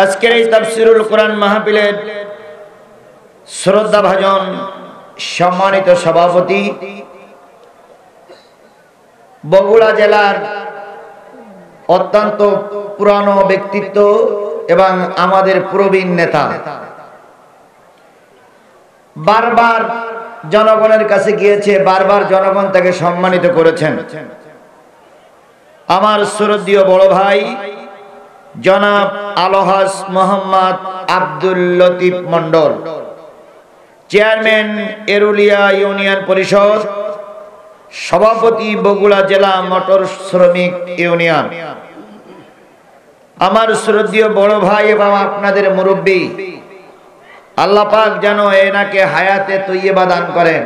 আজকের এই তাফসীরুল কোরআন মাহফিলের শ্রদ্ধাভাজন সম্মানিত সভাপতি, বগুড়া জেলার অত্যন্ত পুরানো ব্যক্তিত্ব এবং আমাদের প্রবীণ নেতা, বারবার জনগণের কাছে গিয়েছে, বারবার জনগণ তাকে সম্মানিত করেছেন। আমার শ্রদ্ধেয় বড় ভাই জনাব আলহাজ মোহাম্মদ আব্দুল লতিফ মন্ডল, চেয়ারম্যান এরুলিয়া ইউনিয়ন পরিষদ, সভাপতি বগুড়া জেলা মোটর শ্রমিক ইউনিয়ন। আমার শ্রদ্ধেয় বড় ভাই এবং আপনাদের মুরব্বী, আল্লাহ পাক যেন এনাকে হায়াতে তৈয়বা দান করেন।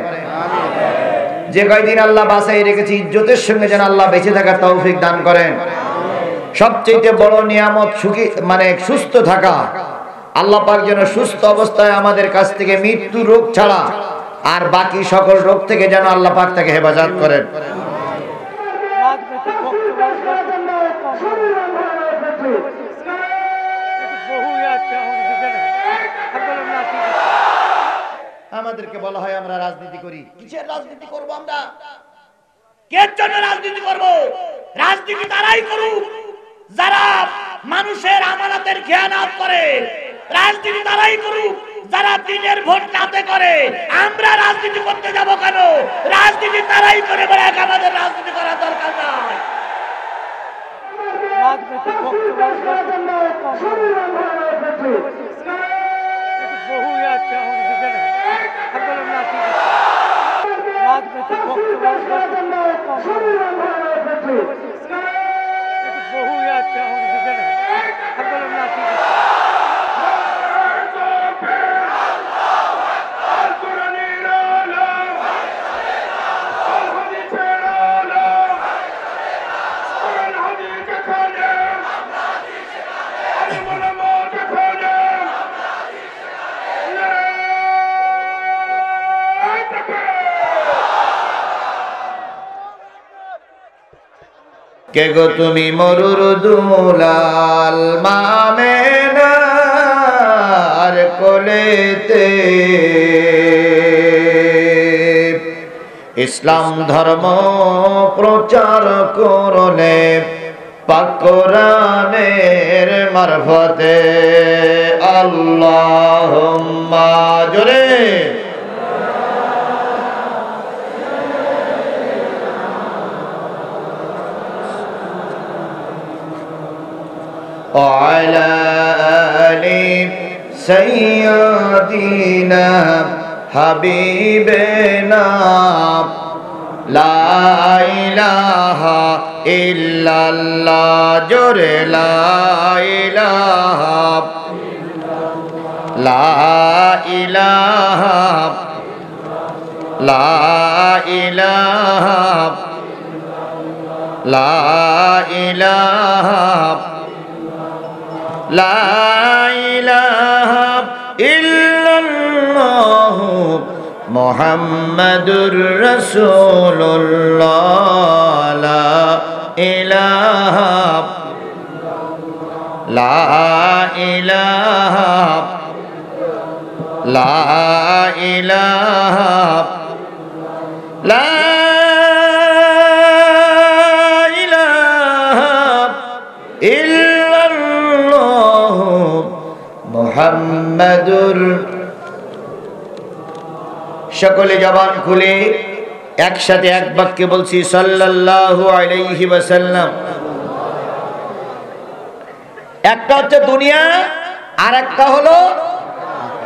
যে কয়দিন আল্লাহ বাঁচাই রেখেছে ইজ্জতের সঙ্গে যেন আল্লাহ বেঁচে থাকার তৌফিক দান করেন। সবচেয়ে বড় নিয়ামত সুস্থ থাকা। আল্লাহ পাক যেন সুস্থ অবস্থায় আমাদের কাছ থেকে মৃত্যু রোগ ছাড়া আর বাকি সকল রোগ থেকে যেন আল্লাহ পাক তাকে হেফাজত করেন। আমাদেরকে বলা হয় আমরা রাজনীতি করি। কিসের রাজনীতি করব আমরা? কের জন্য রাজনীতি করব? রাজনীতি তারাই করুক যারা মানুষের আমানতের খেয়ানত করে। রাজনীতি তারাই করুক যারা দিনের ভোট রাতে করে। আমরা রাজনীতি করতে যাব কেন? রাজনীতি তারাই করে, বলে আমাদের রাজনীতি করার দরকার নাই। কে গো তুমি মরুর দুলাল মামেনার কোলেতে, ইসলাম ধর্ম প্রচার করলে পাক কোরআনের মারফতে। আল্লাহুম্মা জোরে وعلى آل سيدنا حبيبنا لا إله إلا الله جور لا إله لا إله لا إله لا إله লা ইলাহা ইল্লাল্লাহ মুহাম্মাদুর রাসূলুল্লাহ। লা ইলাহা লা ইলাহা লা ইলাহা লা মুহাম্মাদুর। সকলে জবান খুলে একসাথে এক বাক্যে বলছি সাল্লাল্লাহু আলাইহি ওয়াসাল্লাম। একটা হচ্ছে দুনিয়া, আর একটা হলো,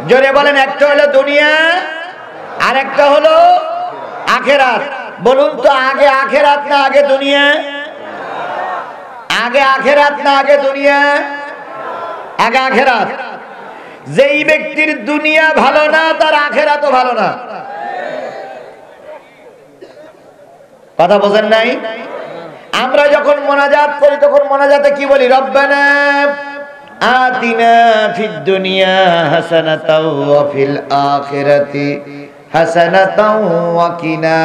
জোরে বলেন, একটা হলো দুনিয়া আর একটা হলো আখিরাত। বলুন তো, আগে আখিরাত না আগে দুনিয়া? আগে আখিরাত না আগে দুনিয়া? আগে আখিরাত। যেই ব্যক্তির দুনিয়া ভালো না তার আখিরাতও ভালো না। কথা বোঝেন নাই? আমরা যখন মোনাজাত করি তখন মোনাজাতে কি বলি? রব্বানা আতিনা ফিদ দুনিয়া হাসানাতাও ওয়া ফিল আখিরাতি হাসানাতাও ওয়া কিনা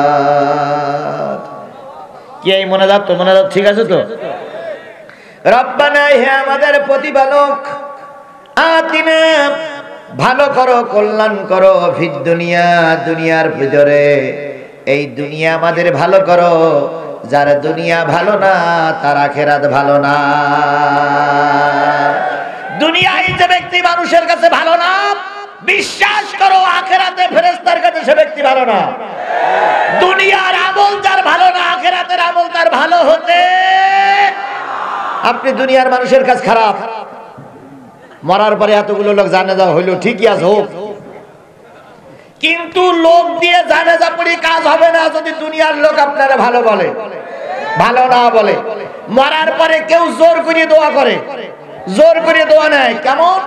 আযাবান্নার। কি এই মোনাজাত? তো মোনাজাত ঠিক আছে তো? রব্বানা, হে আমাদের প্রতিপালক, আতিনা, ভালো করো, কল্যাণ করো, ফিদ দুনিয়া, দুনিয়ার ভিতরে এই দুনিয়া আমাদের ভালো করো। যার দুনিয়া ভালো না তার আখিরাত ভালো না। দুনিয়ায় যে ব্যক্তি মানুষের কাছে ভালো না, বিশ্বাস করো আখিরাতে ফেরেশতার কাছে সে ব্যক্তি ভালো না। দুনিয়ার আমল যার ভালো না, আখিরাতের আমল তার ভালো হতে। আপনি দুনিয়ার মানুষের কাছে খারাপ, মরার পরে এতগুলো লোক জানাজা হইলো, ঠিকই আছে হোক, কিন্তু লোক দিয়ে জানাজা পড়ি কাজ হবে না যদি দুনিয়ার লোক আপনারা ভালো বলে, ভালো না বলে। মরার পরে কেউ জোর করে দোয়া করে, জোর করে দোয়া নেয়। কেমন?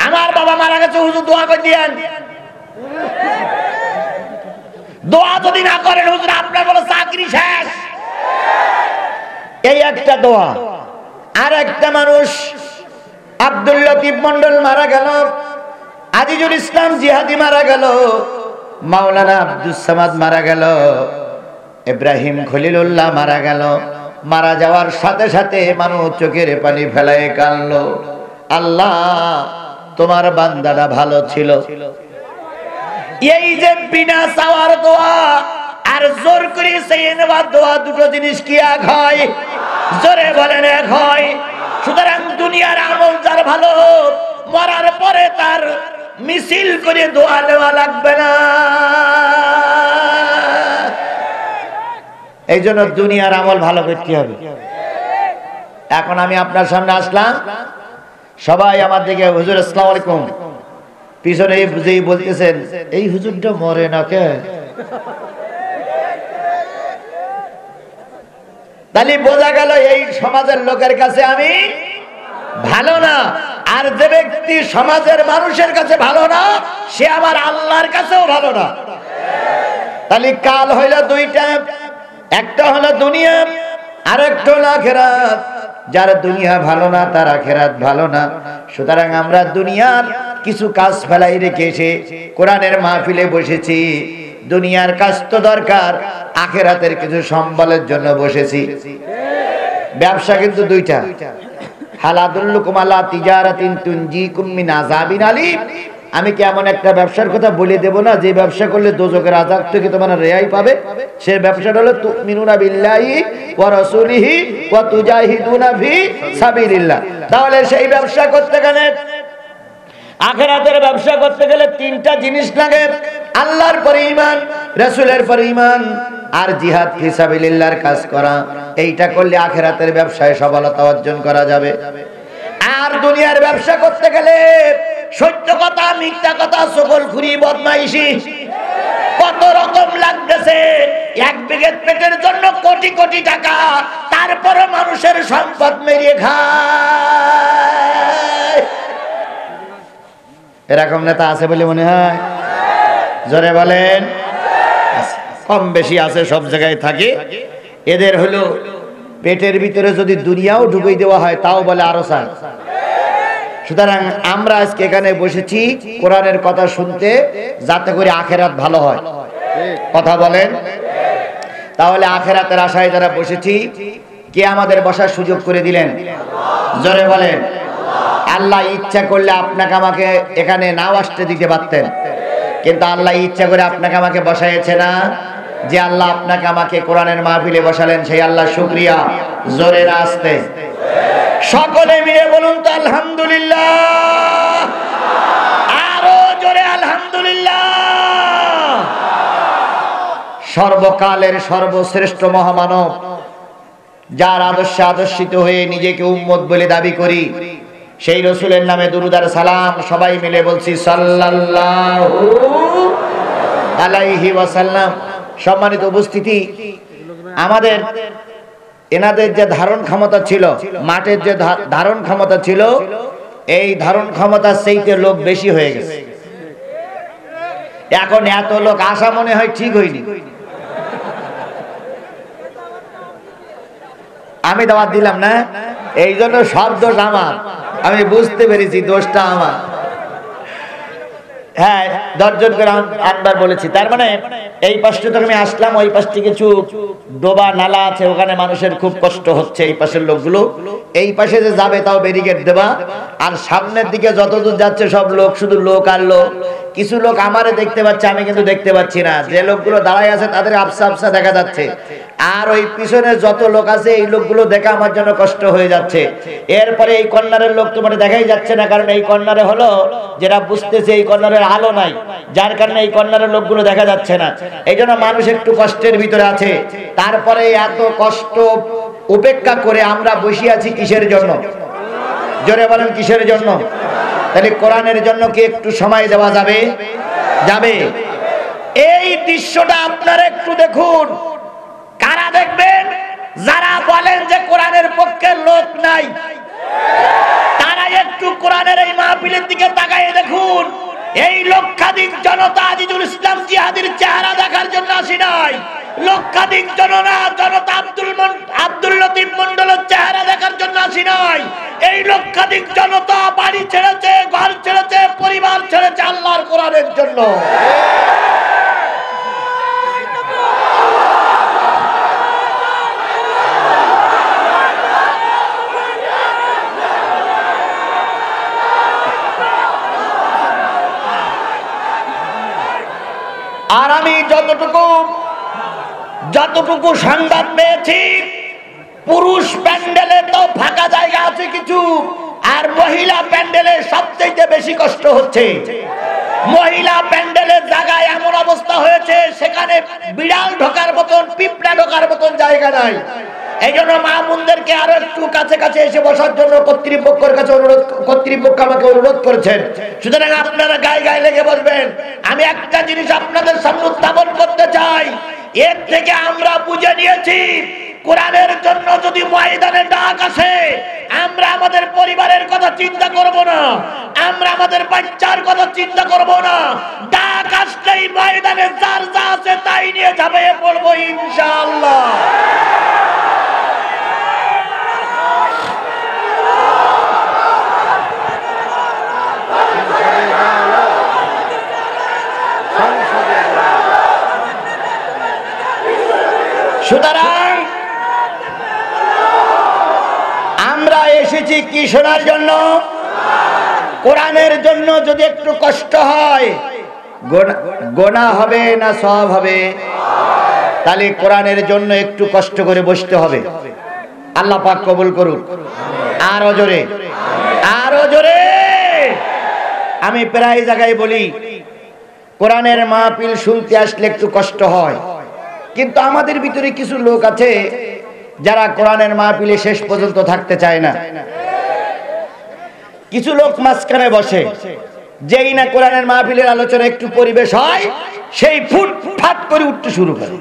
আমার বাবা মারা গেছে, হুজুর দোয়া করে দিয়েন। দোয়া যদি না করেন হুজুর আপনার বলে চাকরি শেষ। এই একটা দোয়া। আর একটা মানুষ আব্দুল লতিফ মন্ডল মারা গেল, আজিজুল ইসলাম জিহাদি মারা গেল, মাওলানা আব্দুস সামাদ মারা গেল, ইব্রাহিম খলিলুল্লাহ মারা গেল। মারা যাওয়ার সাথে সাথে মানুষ চোখের পানি ফেলায় কাঁদলো, আল্লাহ তোমার বান্দাটা ভালো ছিল। এই যে বিনা চাওয়ার দোয়া আর জোর করে চেয়ে নেওয়ার দোয়া, দুটো জিনিস কি এক হয়? জোরে বলেন এক হয়। সুতরাং দুনিয়ার আমল যার ভালো, মরার পরে তার মিছিল করে দোয়া নেওয়া লাগবে না। এই জন্য দুনিয়ার আমল ভালো করতে হবে। এখন আমি আপনার সামনে আসলাম, সবাই আমার দিকে হুজুর আসসালামু আলাইকুম, পিছনে বুঝেই বলতেছেন এই হুজুরটা মরে না কে? তাহলে বোঝা গেল এই সমাজের লোকের কাছে আমি ভালো না। আর যে ব্যক্তি সমাজের মানুষের কাছে ভালো না, সে আমার আল্লাহর কাছেও ভালো না। তাহলে কাল হইল দুইটা, একটা হলো দুনিয়া আর একটা হলো আখিরাত। যার দুনিয়া ভালো না তার আখিরাত ভালো না। সুতরাং আমরা দুনিয়ার কিছু কাজ ফেলাই রেখে এসে কোরআনের মাহফিলে বসেছি। দুনিয়ার কাজ তো দরকার, আখিরাতের কিছু সম্বলের জন্য বসেছি। ব্যবসা কিন্তু দুইটা, হালাদুল্লুকুম আলা তিজারাতিন তুনজিকুম মিন আযাবিন আলীম। আমি কি এমন একটা ব্যবসার কথা বলে দেব না যে ব্যবসা করলে দোজখের আযাব থেকে তোমরা রেহাই পাবে? সে ব্যবসাটা হলো তুমিনুনা বিল্লাহি ওয়া রাসূলিহি ওয়া তুজাহিদুনা ফি সাবিলিল্লাহ। তাহলে সেই ব্যবসা করতে গেলে, আখিরাতের ব্যবসা করতে গেলে তিনটা জিনিস লাগে, আল্লাহর পরে ঈমান, রাসূলের পরে ঈমান, আর জিহাদ ফি সাবিলিল্লাহর কাজ করা। এইটা করলে আখিরাতের ব্যবসায় সফলতা অর্জন করা যাবে। আর দুনিয়ার ব্যবসা করতে গেলে সত্য কথা, মিথ্যা কথা, চগলখুরি, বদমাইশি কত রকম লাগতেছে। এক বিঘে পেটের জন্য কোটি কোটি টাকা, তারপরে মানুষের সম্পদ মেরিয়ে খায়। এরকম নেতা আছে বলে মনে হয়? জোরে বলেন। কম বেশি আছে, সব জায়গায় থাকে। এদের হলো পেটের ভিতরে যদি দুনিয়াও ঢুকিয়ে দেওয়া হয় তাও বলে আরো চান। সুতরাং আমরা আজকে এখানে বসেছি কোরআনের কথা শুনতে, যাতে করে আখিরাত ভালো হয়। কথা বলেন। তাহলে আখিরাতের আশায় যারা বসেছি, কে আমাদের বসার সুযোগ করে দিলেন? জোরে বলেন। আল্লাহ ইচ্ছা করলে আপনাকে আমাকে এখানে নাও আসতে দিতে পারতেন, কিন্তু আল্লাহ ইচ্ছা করে আপনাকে আমাকে বসাইছে না। যে আল্লাহ আপনাকে আমাকে কোরআনের মাহফিলে বসালেন, সেই আল্লাহ শুকরিয়া। জোরে না আসতে? সকলে মিলে বলুন তো আলহামদুলিল্লাহ। আরো জোরে আলহামদুলিল্লাহ। সর্বকালের সর্বশ্রেষ্ঠ মহামানব, যার আদর্শে আদর্শিত হয়ে নিজেকে উম্মত বলে দাবি করি, সেই রসুলের নামে দুরূদ আর সালাম সবাই মিলে বলছি সাল্লাল্লাহু আলাইহি ওয়াসাল্লাম। সম্মানিত উপস্থিতি, আমাদের এনাদের যে ধারণ ক্ষমতা ছিল, মাঠের যে ধারণ ক্ষমতা ছিল, এই ধারণ ক্ষমতার চাইতে লোক বেশি হয়ে গেছে। এখন এত লোক আসা মনে হয় ঠিক হয়নি। আমি দাওয়াত দিলাম না, এই জন্য সব দোষ আমার। আমি বুঝতে পেরেছি দোষটা আমার। হ্যাঁ 10 জন করে আনবার বলেছি। তার মানে এই পাশটা থেকে আমি আসলাম, ওই পাশটি কিছু ডোবা নালা আছে, ওখানে মানুষের খুব কষ্ট হচ্ছে। এই পাশের লোকগুলো এই পাশে যে যাবে তাও ব্যারিকেড দেবা, আর সামনের দিকে যতদূর যাচ্ছে সব লোক, শুধু লোক আর লোক। কিছু লোক আমারে দেখতে পাচ্ছে, আমি কিন্তু দেখতে পাচ্ছি না। যে লোকগুলো দাঁড়ায় আছে তাদের আবসা আবসা দেখা যাচ্ছে, আর ওই পিছনে যত লোক আছে এই লোকগুলো দেখা আমার জন্য কষ্ট হয়ে যাচ্ছে। এরপরে এই কর্নারের লোক তোমার দেখাই যাচ্ছে না, কারণ এই কর্নারে হলো যেটা বুঝতেছে এই কর্নারের আলো নাই, যার কারণে এই কর্নারের লোকগুলো দেখা যাচ্ছে না। এই জন্য মানুষ একটু কষ্টের ভিতরে আছে। তারপরে এত কষ্ট উপেক্ষা করে আমরা বসে আছি কিসের জন্য? জোরে বলেন কিসের জন্য? তাহলে কোরআনের জন্য কি একটু সময় দেওয়া যাবে? যাবে। এই দৃশ্যটা আপনারা একটু দেখুন। কারা দেখবেন? যারা বলেন যে কোরআনের পক্ষে লোক নাই, তারা একটু কোরআনের এই মাহফিলের দিকে তাকায় দেখুন। এই লক্ষাধিক জনতা আজিজুল ইসলাম জিহাদির চেহারা দেখার জন্য আসি নাই। লক্ষাধিক জনতা আব্দুল লতিফ মন্ডলের চেহারা দেখার জন্য আসি নাই। এই লক্ষাধিক জনতা বাড়ি ছেড়েছে, ঘর ছেড়েছে, পরিবার ছেড়েছে আল্লাহর কোরআনের জন্য। আর আমি যতটুকু সংবাদ পেয়েছি, পুরুষ প্যান্ডেলে তো ফাঁকা জায়গা আছে কিছু, আর মহিলা প্যান্ডেলে সবচেয়ে বেশি কষ্ট হচ্ছে। মহিলা প্যান্ডেলের জায়গায় এমন অবস্থা হয়েছে, সেখানে বিড়াল ঢোকার মতন, পিঁপড়া ঢোকার মতন জায়গা নাই। এই জন্য মা বোনদেরকে আরো একটু কাছে কাছে এসে বসার জন্য কর্তৃপক্ষের কাছে কর্তৃপক্ষ আমাকে অনুরোধ করেছেন। সুতরাং আপনারা গায়ে গায়ে লেগে বসবেন। আমি একটা জিনিস আপনাদের সামনে উত্থাপন করতে চাই। এর থেকে আমরা বুঝে নিয়েছি, কোরআনের জন্য যদি ময়দানে ডাক আসে, আমরা আমাদের পরিবারের কথা চিন্তা করব না, আমরা আমাদের বাচ্চার কথা চিন্তা করব না। ডাক আসলেই ময়দানে যার যা আছে তাই নিয়ে ঝাঁপিয়ে পড়বো ইনশাআল্লাহ। সুতরাং আমরা এসেছি কি শোনার জন্য? কোরআনের জন্য। যদি একটু কষ্ট হয়, গোনাহ হবে না সওয়াব হবে? তাহলে কোরআনের জন্য একটু কষ্ট করে বসতে হবে। আল্লাহ পাক কবুল করুক। আরো জোরে, আরো জোরে। আমি প্রায় জায়গায় বলি, কোরআনের মাহফিল শুনতে আসলে একটু কষ্ট হয়, কিন্তু আমাদের ভিতরে কিছু লোক আছে যারা কোরআনের মাহফিলে শেষ পর্যন্ত থাকতে চায় না। কিছু লোক মাঝখানে বসে, যেই না কোরআনের মাহফিলের আলোচনা একটু পরিবেশ হয়, সেই ফুটফাট করে উঠতে শুরু করে।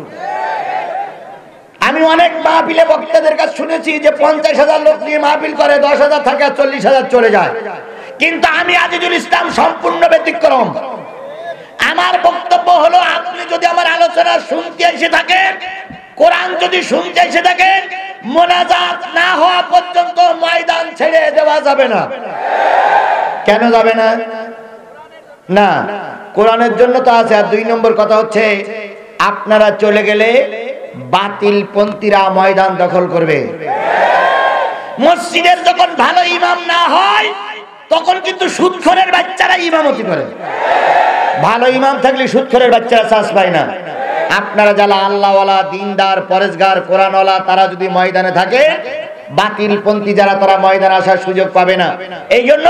আমি অনেক মাহফিলে বক্তাদের কাছে শুনেছি যে 50,000 লোক নিয়ে মাহফিল করে, 10,000 থাকে আর 40,000 চলে যায়। কিন্তু আমি আজিজুল ইসলাম সম্পূর্ণ ব্যতিক্রম। আমার বক্তব্য হলো, আপনি যদি আমার আলোচনা শুনতে এসে থাকেন, কোরআন যদি শুনতে এসে থাকেন, মোনাজাত না হওয়া পর্যন্ত ময়দান ছেড়ে দেওয়া যাবে না। কেন যাবে না? না, কোরআনের জন্য তো আছে। আর 2 নম্বর কথা হচ্ছে, আপনারা চলে গেলে বাতিলপন্থীরা ময়দান দখল করবে। মসজিদের যখন ভালো ইমাম না হয়, তখন কিন্তু সুদখোরের বাচ্চারা ইমামতি করে। ভালো ইমাম থাকলে সুদখোরের বাচ্চারা চান্স পায় না। আপনারা যারা আল্লাহওয়ালা, দিনদার, পরেশগার, কোরআনওয়ালা, তারা যদি ময়দানে থাকে, বাতিলপন্থী যারা, তারা ময়দানে আসার সুযোগ পাবে না। এই জন্য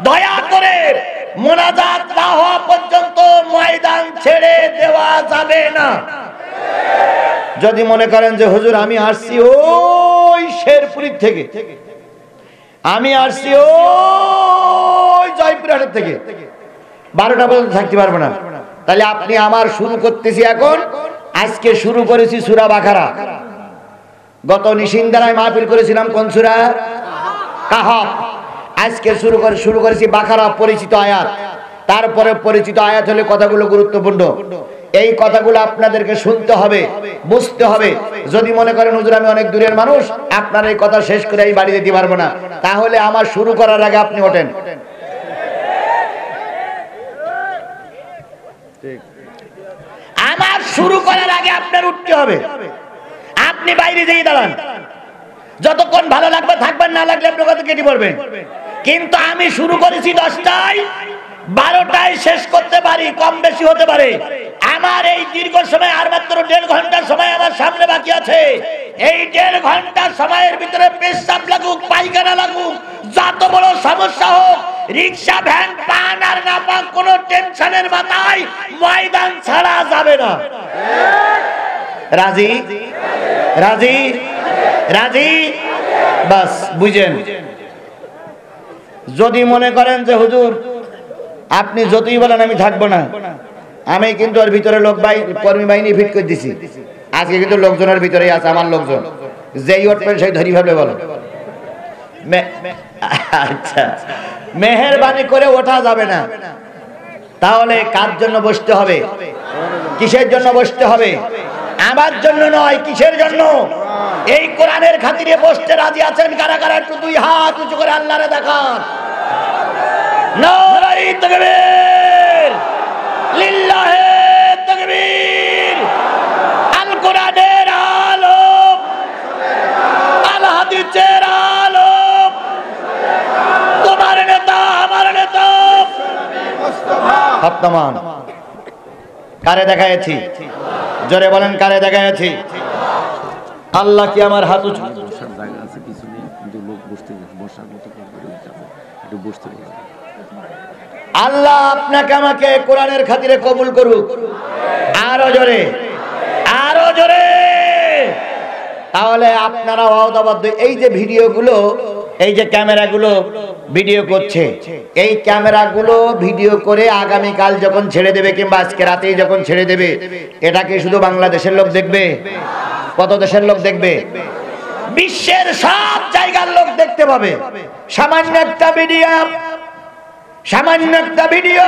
দয়া করে মোনাজাত না হওয়া পর্যন্ত ময়দান ছেড়ে দেওয়া যাবে না। যদি মনে করেন যে হুজুর আমি আসছি ওই শেরপুরের থেকে, আমি আসছি ওই জয়পুরহাটের থেকে, 12টা পর্যন্ত থাকতে পারবো না, তাহলে আপনি আমার শুরু করতেছি এখন। আজকে শুরু করেছি সূরা বাকারা। গত নিশিন্দারায় মাহফিল করেছিলাম কোন সূরা? কাহাফ। আজকে শুরু করেছি বাকারা, পরিচিত আয়াত। তারপরে পরিচিত আয়াত হলে কথাগুলো গুরুত্বপূর্ণ। এই কথাগুলো আপনাদেরকে শুনতে হবে, বুঝতে হবে। যদি মনে করেন হুজুর আমি অনেক দূরের মানুষ, আপনার এই কথা শেষ করে এই বাড়ি যেতে পারবো না, তাহলে আমার শুরু করার আগে আপনি ওঠেন। আমার শুরু করার আগে আপনার উঠতে হবে। আপনি বাইরে যেয়ে দাঁড়ান, যতক্ষণ ভালো লাগবে থাকবেন, না লাগলে আপনার কথা কেটে পড়বেন। কিন্তু আমি শুরু করেছি 10টায়, 12টায় শেষ করতে পারি, কম বেশি হতে পারে। আমার এই দীর্ঘ সময়, আর মাত্র 1.5 ঘন্টা সময় আমার সামনে বাকি আছে। এই 1.5 ঘন্টা সময়ের ভিতরে পেশাব লাগুক, পায়খানা লাগুক, যত বড় সমস্যা হোক, রিক্সা ভ্যান পান আর না পান, কোনো টেনশনের মাথায় ময়দান ছাড়া যাবে না। রাজি? রাজি? রাজি? বাস বুঝেন। যদি মনে করেন যে হুজুর আপনি যতই বলেন আমি থাকবো না, আমি কিন্তু ওর ভিতরে লোক কর্মী বাহিনী ফিট করে দিছি। আজকে কিন্তু লোকজনের ভিতরেই আছে আমার লোকজন, যেই উঠবেন সেই ধরি ভাবে বলো। আচ্ছা, মেহেরবানি করে ওঠা যাবে না। তাহলে কার জন্য বসতে হবে? কিসের জন্য বসতে হবে? আমার জন্য নয়, কিসের জন্য? এই কোরআনের খাতিরে বসতে রাজি আছেন কারা কারা? একটু 2 হাত উঁচু করে আল্লাহরে দেখান। নারে তাকবীর, লিল্লাহে তাকবীর। আল কোরআনের আলো, আল হাদিসের আলো, তোমার নেতা আমার নেতা মুস্তাফা। কারে দেখাইছি? জোরে বলেন, কারে দেখাইছি? আল্লাহ কি আমার হাত উঁচু? জায়গা আছে কিছু নেই, কিন্তু লোক বসার মতো একটু বসতে পারে। আল্লাহ আপনাকে আমাকে কোরআনের খাতিরে কবুল করুক। আরো জোরে, আরো জোরে। তাহলে আপনারা ওয়াদাবদ্ধ। এই যে ভিডিওগুলো, এই যে ক্যামেরাগুলো ভিডিও করছে, এই ক্যামেরাগুলো ভিডিও করে আগামীকাল যখন ছেড়ে দেবে, কিংবা আজকে রাতেই যখন ছেড়ে দেবে, এটাকে শুধু বাংলাদেশের লোক দেখবে? কত দেশের লোক দেখবে? বিশ্বের সব জায়গার লোক দেখতে পাবে। সামান্য একটা ভিডিও, সামান্য একটা ভিডিও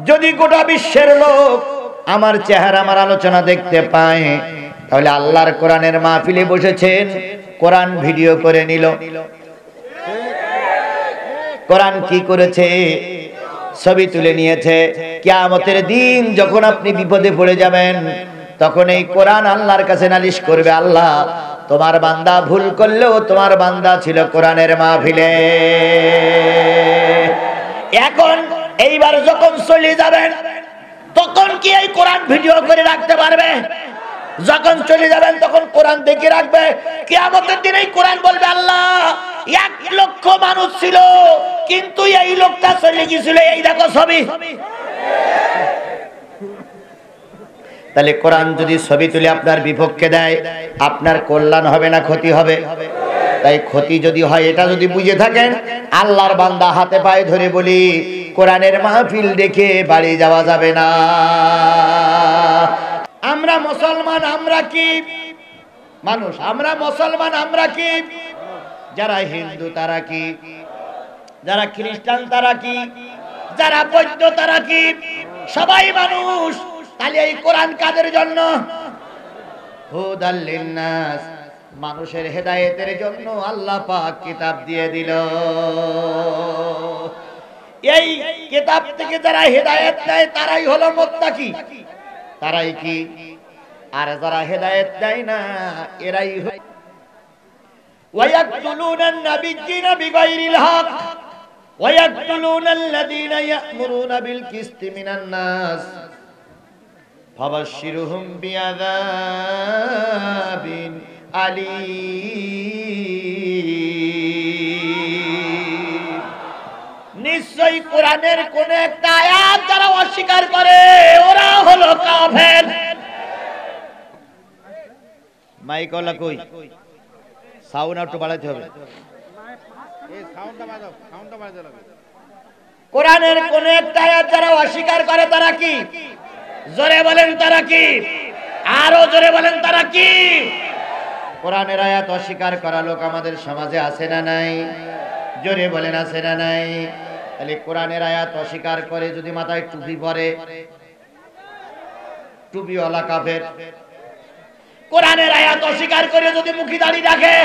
যদি গোটা বিশ্বের লোক আমার চেহারা, আমার আলোচনা দেখতে পায়, তাহলে আল্লাহর কোরআনের মাহফিলে বসেছেন, কোরআন ভিডিও করে নিল। কোরআন কি করেছে? ছবি তুলে নিয়েছে। কিয়ামতের দিন যখন আপনি বিপদে পড়ে যাবেন, তখন এই কোরআন আল্লাহর কাছে নালিশ করবে, আল্লাহ তোমার বান্দা ভুল করলেও তোমার বান্দা ছিল কোরআনের মাহফিলে। এখন এইবার যখন চলে যাবেন, তখন কি এই কোরআন ভিডিও করে রাখতে পারবে? যখন চলে যাবেন তখন কোরআন দেখে রাখবে। কিয়ামতের দিন এই কোরআন বলবে, আল্লাহ 1 লক্ষ মানুষ ছিল, কিন্তু এই লোকটা চলে গিয়েছিল, এই দেখো ছবি। তাহলে কোরআন যদি ছবি তুলে আপনার বিপক্ষে দেয়, আপনার কল্যাণ হবে না ক্ষতি হবে? তাই ক্ষতি যদি হয়, এটা যদি বুঝে থাকেন, আল্লাহর বান্দা হাতে পায়ে ধরে বলি, কোরআনের মাহফিল দেখে বাড়ি যাওয়া যাবে না। আমরা মুসলমান, আমরা কি মানুষ? আমরা মুসলমান, আমরা কি? যারা হিন্দু তারা কি? যারা খ্রিস্টান তারা কি? যারা বৌদ্ধ তারা কি? সবাই মানুষ। তাহলে এই কোরআন কাদের জন্য? হুদাল লিন্নাস, মানুষের হেদায়েতের জন্য আল্লাহ পাক কিতাব দিয়ে দিল। এই কিতাব থেকে যারা হেদায়েত নেয় তারাই হলো মুত্তাকি। তারাই কি? আর যারা হেদায়েত দেয় না, এরাই ওয়ায়াকতুলুনান নাবিয়্যিনা বিগাইরিল হক ওয়ায়াকতুলুনাল্লাযীনা ইয়া'মুরুনা বিল কিসতি মিনান নাস ফাবাশশিরহুম বিআযাবিন আলীম। নিশ্চয়ই কোরআনের কোন একটা আয়াত যারা অস্বীকার করে, ওরা হলো কাফের। মাইক ওলা কই? সাউন্ড একটু বাড়াতে হবে। কোরআনের কোন একটা আয়াত যারা অস্বীকার করে, তারা কি? জোরে বলেন, তারা কি? আরো জোরে বলেন, তারা কি? কোরআনের আয়াত অস্বীকার করা লোক আমাদের সমাজে আছে না নাই? জোরে বলেন, আছে না নাই? তাহলে কোরআনের আয়াত অস্বীকার করে যদি মাথায় টুপি পরে, টুপিওয়ালা কাফের। কোরআনের আয়াত অস্বীকার করে যদি মুখি দাড়ি রাখে,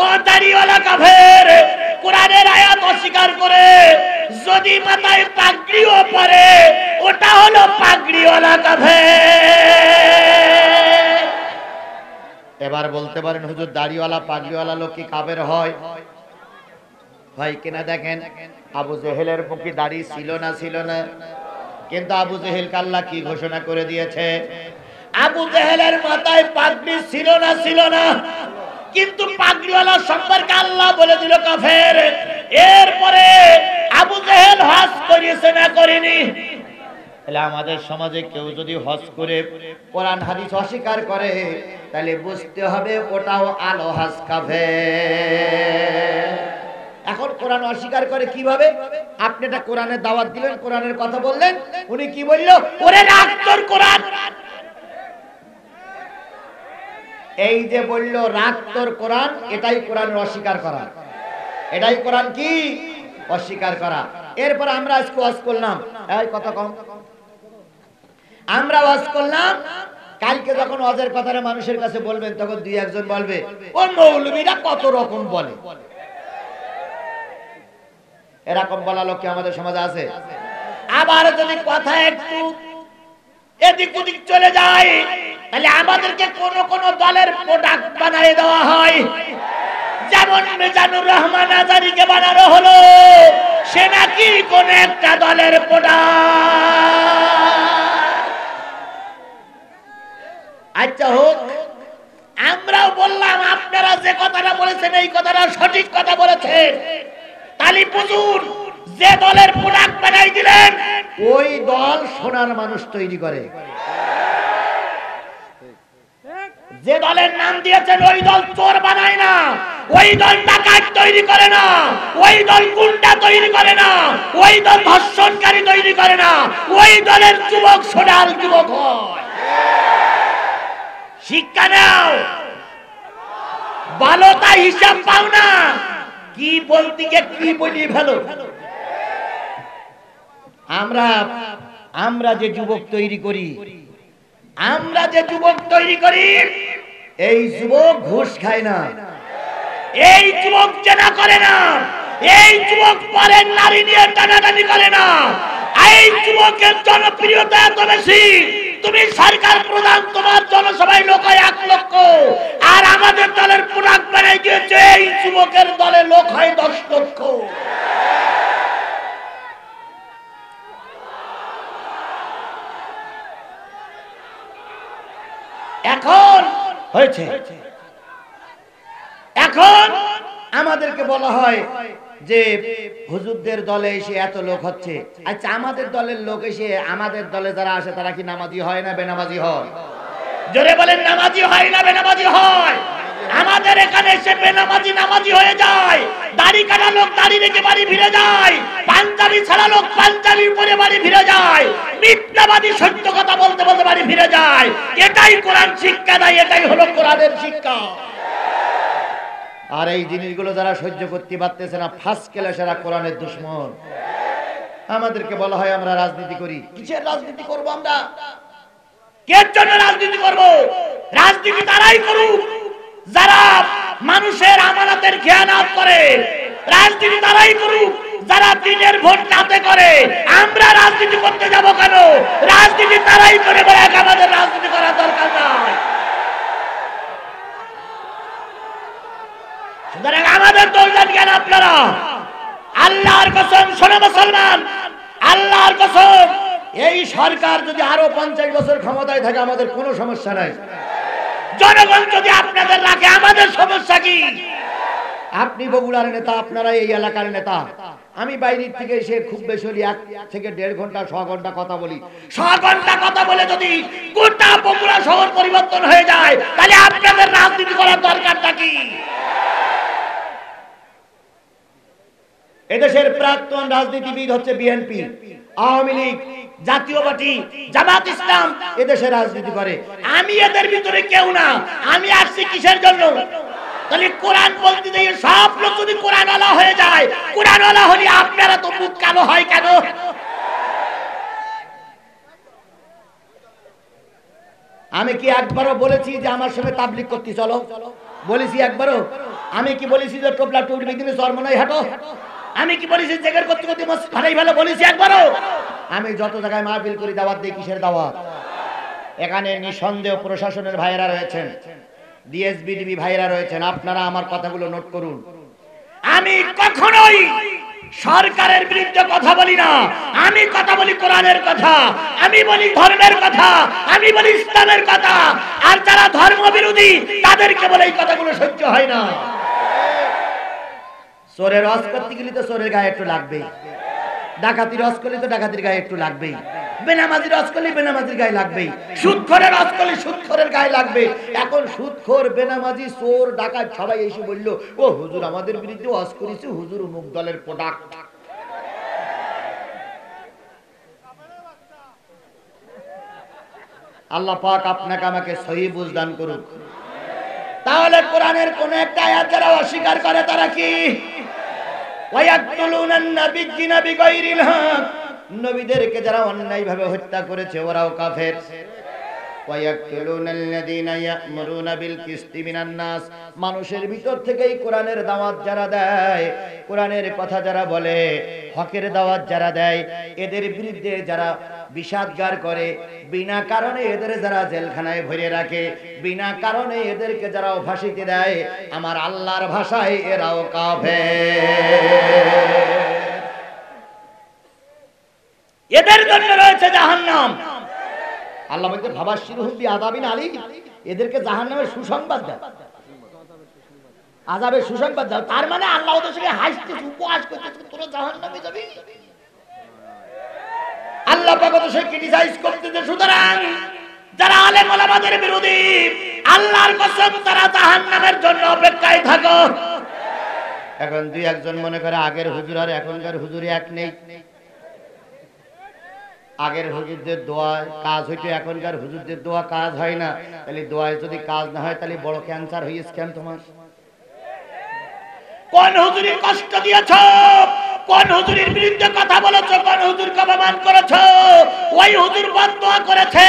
ও দাড়িওয়ালা কাফের। কোরআনের আয়াত অস্বীকার করে যদি মাথায় পাগড়িও পরে, ওটা হলো পাগড়িওয়ালা কাফের। এবার বলতে পারেন হুজুর দাড়িওয়ালা পাগড়িওয়ালা লোক কি কাফের হয়? ভাই কিনা দেখেন, আবু জেহেলের মুখে দাড়ি ছিল না ছিল না? কিন্তু আবু জেহেলকে আল্লাহ কি ঘোষণা করে দিয়েছে? আবু জেহেলের মাথায় পাগড়ি ছিল না ছিল না, কিন্তু পাগড়িওয়ালা সম্পর্কে আল্লাহ বলে দিল কাফের। এরপরে আবু জেহেল হজ করিয়েছে না করেনি? তাহলে আমাদের সমাজে কেউ যদি হজ করে কোরআন হাদিস অস্বীকার করে, তাহলে বুঝতে হবে ওটাও আলো হজ কাফের। এখন কোরআন অস্বীকার করে কিভাবে? আপনি এটা কোরআনের দাওয়াত দিলেন, কোরআনের কথা বললেন, উনি কি বলল? ওরে রাখ তোর কোরআন। এই যে বলল রাখ তোর কোরআন, এটাই কোরআনের অস্বীকার করা, এটাই কোরআন কি অস্বীকার করা। এরপর আমরা আজকে ওয়াজ করলাম, এই কথা কম, আমরা ওয়াজ করলাম। কালকে যখন ওয়াজের কথাটা মানুষের কাছে বলবেন, তখন দুই একজন বলবে ও মৌলবীরা কত রকম বলে। এরকম বলা লোক কি আমাদের সমাজে আছে? আবার যদি কথা একটু এদিক ওদিক চলে যায়, তাহলে আমাদেরকে কোন কোন দলের প্রোডাক্ট বানিয়ে দেওয়া হয়। যেমন মিজানুর রহমান আজারীকে বানানো হলো, সে নাকি কোন একটা দলের প্রোডাক্ট। আচ্ছা হোক, আমরাও বললাম আপনারা যে কথাটা বলেছেন এই কথাটা সঠিক কথা বলেছেন। তালি বুঝুন, যে দলের প্রোডাক্ট বানাই দিলেন ওই দল সোনার মানুষ তৈরি করে। যে দলের নাম দিয়েছেন ওই দল চোর বানায় না, ওই দল ডাকাত তৈরি করে না, ওই দল গুন্ডা তৈরি করে না, ওই দল ধর্ষণকারী তৈরি করে না, ওই দলের যুবক সোনার যুবক হয়। শিক্ষা নাও, ভালো তাই হিসাব পাও না, কি বলতে গিয়ে কি বলি ভালো। আমরা যে যুবক তৈরি করি, আমরা যে যুবক তৈরি করি, এই যুবক ঘুষ খায় না, এই যুবক জেনা করে না, এই যুবক পরের নারী নিয়ে টানাটানি করে না, এই যুবকের জনপ্রিয়তা এত বেশি, তুমি সরকার প্রধান, তোমার জনসভায় লোক হয় 1 লক্ষ, আর আমাদের দলের প্রোডাক্ট বানাই দিয়েছে এই যুবকের দলে লোক হয় 10 লক্ষ। এখন হয়েছে। এখন আমাদেরকে বলা হয় যে হুজুরদের দলে এসে এত লোক হচ্ছে। আচ্ছা, আমাদের দলের লোক এসে আমাদের দলে যারা আসে তারা কি নামাজি হয় না বেনামাজি হয়? জোরে বলেন, নামাজি হয় না বেনামাজি হয়? আমাদের এখানে এসে বেনামাজি নামাজি হয়ে যায়, দাড়ি কাটা লোক দাড়ি রেখে বাড়ি ফিরে যায়, পাঞ্জাবি ছাড়া লোক পাঞ্জাবি পরে বাড়ি ফিরে যায়, মিথ্যাবাদী সত্য কথা বলতে বলতে বাড়ি ফিরে যায়। এটাই কোরআন শিক্ষা দেয়, এটাই হলো কোরআনের শিক্ষা। আর এই জিনিসগুলো যারা সহ্য করতে পারতেছে না, ফার্স্ট ক্লাসেরা কোরআনের দুশমন। আমাদেরকে বলা হয় আমরা রাজনীতি করি। কিসের রাজনীতি করব আমরা? কের জন্য রাজনীতি করব? রাজনীতি তারাই করুক যারা মানুষের আমানতের খেয়ানত করে, রাজনীতি তারাই করুক যারা দিনের ভোট রাতে করে। আমরা রাজনীতি করতে যাব কেন? রাজনীতি তারাই করে বলে আমাদের রাজনীতি করার দরকার নাই। সুতরাং আমাদের দৌলত জ্ঞান আপনারা, আল্লাহর কসম শোনো মুসলমান, আল্লাহর কসম, এই সরকার যদি আরো 50 বছর ক্ষমতায় থাকে আমাদের কোনো সমস্যা নাই। জনগণ যদি আপনাদের রাখে আমাদের সমস্যা কি? আপনি বগুড়ার নেতা, আপনারা এই এলাকার নেতা। আমি বাইরের থেকে এসে খুব বেশি 1 থেকে 1.5 ঘন্টা 6 ঘন্টা কথা বলি। 6 ঘন্টা কথা বলে যদি গোটা বগুড়া শহর পরিবর্তন হয়ে যায়, তাহলে আপনাদের রাজনীতি করার দরকারটা কি? এদেশের প্রাক্তন রাজনীতিবিদ হচ্ছে বিএনপি, আওয়ামী লীগ, জাতীয় পার্টি, জামাত ইসলাম এদেশের রাজনীতি করে। আমি এদের ভিতরে কেউ না। আমি আসছি কিসের জন্য? তাহলে কোরআন বলতে দিয়ে সব লোক যদি কোরআনওয়ালা হয়ে যায়, কোরআনওয়ালা হলে আপনারা তো মুখ কালো হয় কেন? আমি কি একবারও বলেছি যে আমার সঙ্গে তাবলীগ করতে চলো? বলেছি একবারও? আমি কি বলেছি যে টোপলা টুপি দিনে চরমনাই হাঁটো? আমি কি বলেছি জেগের করতে করতে মসজিদ ভালোই ভালো বলেছি একবারও? আমি যত জায়গায় মাহফিল করি দাওয়াত দিই, কিসের দাওয়াত? এখানে নিঃসন্দেহ প্রশাসনের ভাইয়েরা রয়েছেন, ডিএসবিডিবি ভাইয়েরা রয়েছেন, আপনারা আমার কথাগুলো নোট করুন। আমি কখনোই সরকারের বিরুদ্ধে কথা বলি না, আমি কথা বলি কোরআনের কথা, আমি বলি ধর্মের কথা, আমি বলি ইসলামের কথা। আর যারা ধর্ম বিরোধী তাদেরকে বলে এই কথাগুলো সহ্য হয় না। চোরের রস করতে গেলে তো চোরের গায়ে একটু লাগবেই, ডাকাতির রস করলে তো ডাকাতির গায়ে একটু লাগবেই, বেনামাজির রস করলে বেনামাজির গায়ে লাগবেই, সুদখোরের রস করলে সুদখোরের গায়ে লাগবে। এখন সুদখোর, বেনামাজি, চোর, ডাকাত সবাই এসে বলল, ও হুজুর আমাদের বিরুদ্ধে ওয়াজ করেছে, হুজুর অমুক দলের প্রোডাক্ট। আল্লাহ পাক আপনাকে আমাকে সহি বুঝ দান করুক। তাহলে কোরআনের কোন একটা আয়াত যারা অস্বীকার করে তারা কি? ওয়ায়াকতুলুনান নাবিয়্যিনা বিগাইরিল হক, নবীদেরকে যারা অন্যায়ভাবে হত্যা করেছে ওরাও কাফের। ওয়ায়াকতুলুনাল্লাযীনা ইয়া'মুরুনা বিল কিসতি মিনান নাস, মানুষের ভিতর থেকেই কোরআনের দাওয়াত যারা দেয়, কোরআনের কথা যারা বলে, হকের দাওয়াত যারা দেয়, এদের বিরুদ্ধে যারা বিষাদগার করে, বিনা কারণে এদের যারা জেলখানায় ভরে রাখে, বিনা কারণে এদেরকে যারা ফাঁসিতে দেয়, আমার আল্লাহর ভাষায় এরাও কাফের। এদের জন্য রয়েছে জাহান্নাম। আল্লাহ বলতে ফাবাশশিরহুম বিআযাবিন আলীম, এদেরকে জাহান্নামের সুসংবাদ দাও, আযাবের সুসংবাদ দাও। তার মানে আল্লাহ ওদের সঙ্গে হাসতেছে, উপহাস করতেছে, তোরা জাহান্নামে যাবি। আল্লাহ পাক ওদের সঙ্গে ক্রিটিসাইজ করতেছে। সুতরাং যারা আলেম ওলামাদের বিরোধী, আল্লাহর কসম তারা জাহান্নামের জন্য অপেক্ষায় থাকো। এখন দুই একজন মনে করে আগের হুজুর আর এখনকার হুজুরে এক নেই, আগের হুজুরদের দোয়ায় কাজ হইতো, এখনকার হুজুরদের দোয়া কাজ হয় না। তাহলে দোয়ায় যদি কাজ না হয় তাহলে বড় ক্যান্সার হয়েছে কেন তোমার? কোন হুজুরের কষ্ট দিয়েছো, কোন হুজুরের বিরুদ্ধে কথা বলেছো, কোন হুজুরকে অপমান করেছো, ওই হুজুর বদদোয়া করেছে,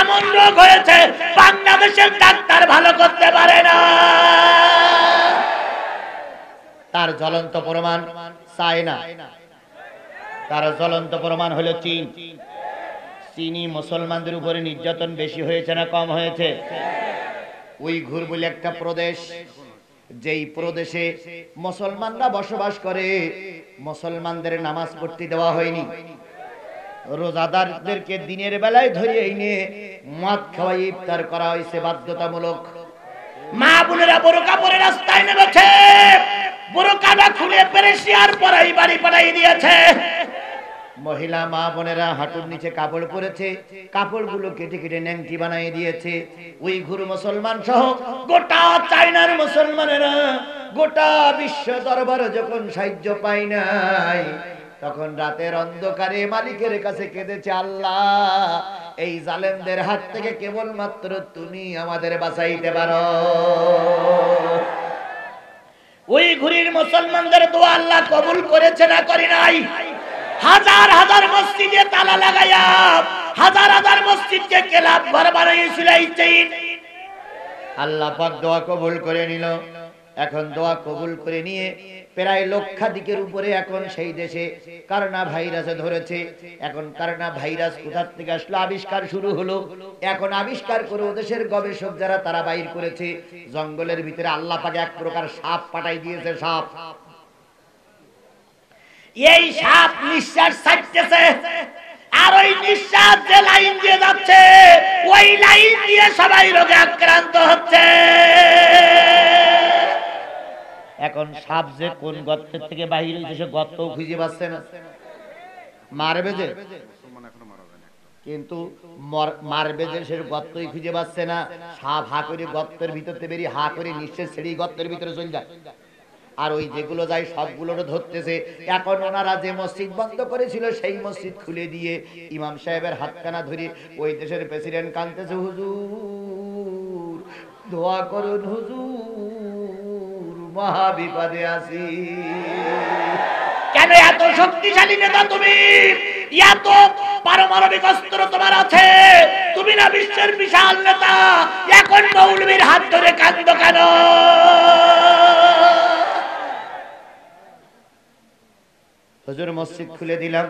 এমন রোগ হয়েছে বাংলাদেশের ডাক্তার ভালো করতে পারে না। তার জ্বলন্ত প্রমাণ চায়না, তার জ্বলন্ত প্রমাণ হলো চীন। চীনি মুসলমানদের উপরে নির্যাতন বেশি হয়েছে না কম হয়েছে? উইঘুর বলে একটা প্রদেশ, যেই প্রদেশে মুসলমানরা বসবাস করে, মুসলমানদের নামাজ পড়তে দেওয়া হয়নি, রোজাদারদেরকে দিনের বেলায় ধরে এনে মদ খাওয়াই ইফতার করা হয়েছে বাধ্যতামূলক। মা বোনেরা বোরকা পরে রাস্তায় নেমেছে, বোরকাটা খুলে পেরেশিয়ার পরাই বাড়ি পাঠাই দিয়েছে। মহিলা মা বোনেরা হাঁটুর নিচে কাপড় পরেছে, কাপড়গুলো কেটে কেটে ন্যাংটি বানিয়ে দিয়েছে। উইঘুর মুসলমান সহ গোটা চায়নার মুসলমানেরা গোটা বিশ্ব দরবার যখন সাহায্য পায় নাই, তখন রাতের অন্ধকারে মালিকের কাছে কেঁদেছে, আল্লাহ এই জালেমদের হাত থেকে কেবলমাত্র তুমি আমাদের বাঁচাইতে পারো। উইঘুরের মুসলমানদের দোয়া আল্লাহ কবুল করেছে না করে নাই? হাজার হাজার মসজিদে তালা লাগায়া হাজার হাজার মসজিদকে ক্লাব ঘর বানাইছিল এই চীন। আল্লাহ পাক দোয়া কবুল করে নিল। এখন দোয়া কবুল করে নিয়ে প্রায় লক্ষাধিকের উপরে এখন সেই দেশে করোনা ভাইরাসে ধরেছে। এখন করোনা ভাইরাস কোথা থেকে আসলো, আবিষ্কার শুরু হলো। এখন আবিষ্কার করে ওদেশের গবেষক যারা তারা বাইর করেছে, জঙ্গলের ভিতরে আল্লাহ পাক এক প্রকার সাপ পাঠাই দিয়েছে। সাপ, এই সাপ নিঃশ্বাস ছাড়তেছে, আর ওই নিঃশ্বাস যে লাইন দিয়ে যাচ্ছে, ওই লাইন দিয়ে সবাই রোগে আক্রান্ত হচ্ছে। এখন সাপ যে কোন গর্তের থেকে বাহির হয়েছে সে গর্তও খুঁজে পাচ্ছে না, মারবে যে, কিন্তু মারবে যে সে গর্তই খুঁজে পাচ্ছে না। সাপ হা করে গর্তের ভিতরতে বেরিয়ে হা করে নিঃশ্বাস ছেড়ে গর্তের ভিতরে চলে যায়, আর ওই যেগুলো যায় সবগুলোরও ধরতেছে। এখন ওনারা যে মসজিদ বন্ধ করেছিল সেই মসজিদ খুলে দিয়ে ইমাম সাহেবের হাতখানা ধরে ওই দেশের প্রেসিডেন্ট কাঁদতেছে, হুজুর দোয়া করুন হুজুর, মহা বিপদে আছি। কেন এত শক্তিশালী নেতা তুমি, এত পারমাণবিক অস্ত্র তোমার আছে, তুমি না বিশ্বের বিশাল নেতা, এখন মৌলবীর হাত ধরে কাঁদো কেন? হুজুর মসজিদ খুলে দিলাম,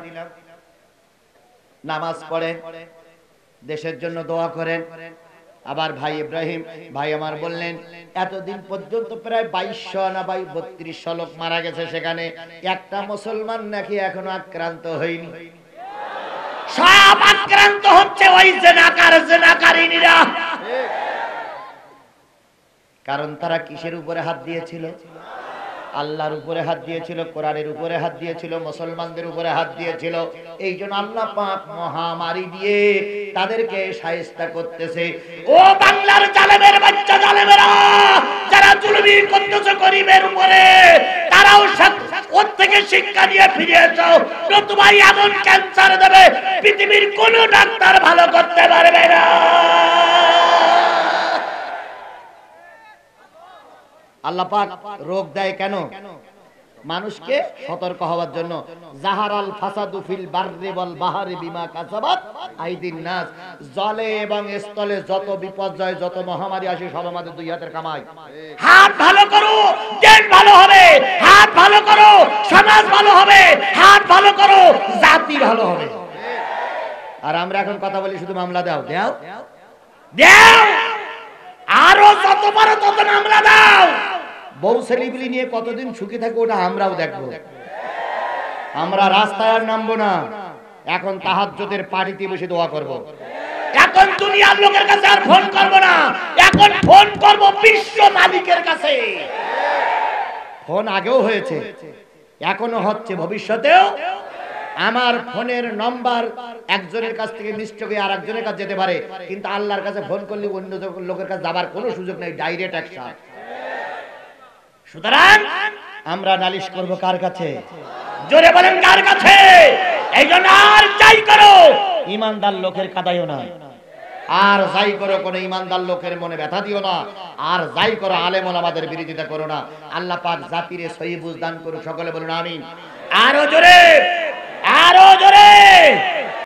নামাজ পড়েন, দেশের জন্য দোয়া করেন। আবার ভাই ইব্রাহিম ভাই আমার বললেন এতদিন পর্যন্ত প্রায় 2200 না 3200 লোক মারা গেছে, সেখানে একটা মুসলমান নাকি এখনো আক্রান্ত হয়নি। সব আক্রান্ত হচ্ছে ওই জেনাকারিনীরা। কারণ তারা কিসের উপরে হাত দিয়েছিল? আল্লাহর উপরে হাত দিয়েছিল, কোরআনের উপরে হাত দিয়েছিল, মুসলমানদের উপরে হাত দিয়েছিল। এই জন্য আল্লাহ পাক মহামারী দিয়ে তাদেরকে শায়েস্তা করতেছে। ও বাংলার জালেমের বাচ্চা জালেমেরা, যারা জুলুমি করতেছে গরিবের উপরে, তারাও ওর থেকে শিক্ষা নিয়ে ফিরে এসো, নতুবা এমন ক্যান্সার দেবে পৃথিবীর কোন ডাক্তার ভালো করতে পারবে না। আল্লাহ পাক রোগ দেয় কেন? মানুষকে সতর্ক হওয়ার জন্য। জাহারাল ফাসাদু ফিল বাররি ওয়াল বাহরি বিমা কাসাবাত আইদিন নাস। জলে এবং স্থলে যত বিপর্যয়, যত মহামারী আসে সব আমাদের দুই হাতের কামাই। হাত ভালো করো, দেশ ভালো হবে। হাত ভালো করো, সমাজ ভালো হবে। হাত ভালো করো, জাতি ভালো হবে। আর আমরা এখন কথা বলি শুধু মামলা দাও দাও দাও, আরো যত পারো তত মামলা দাও। বউ ছেলেপিলি নিয়ে কতদিন সুখী থাকবো ওটা আমরাও দেখবো। আমরা রাস্তায় আর নামবো না, এখন তাহাজ্জুদের পার্টিতে বসে দোয়া করব। এখন দুনিয়ার লোকের কাছে আর ফোন করব না, এখন ফোন করব বিশ্ব মালিকের কাছে। ফোন আগেও হয়েছে, এখনো হচ্ছে, ভবিষ্যতেও। আমার ফোনের নাম্বার একজনের কাছ থেকে মিস্টেক হয়ে আর একজনের কাছে যেতে পারে, কিন্তু আল্লাহর কাছে ফোন করলে অন্য লোকের কাছে যাবার কোনো সুযোগ নেই, ডাইরেক্ট অ্যাকশন। সুতরাং আমরা নালিশ করব কার কাছে? জোরে বলেন কার কাছে? এই জন্য আর যাই করো, ইমানদার লোকের কাদাইও না, আর যাই করো কোন ইমানদার লোকের মনে ব্যথা দিও না, আর যাই করো আলেম ওলামাদের বিরোধিতা করো না। আল্লাহ পাক জাতিরে সহি বুঝ দান করুক, সকলে বলুন আমিন। আরো জোরে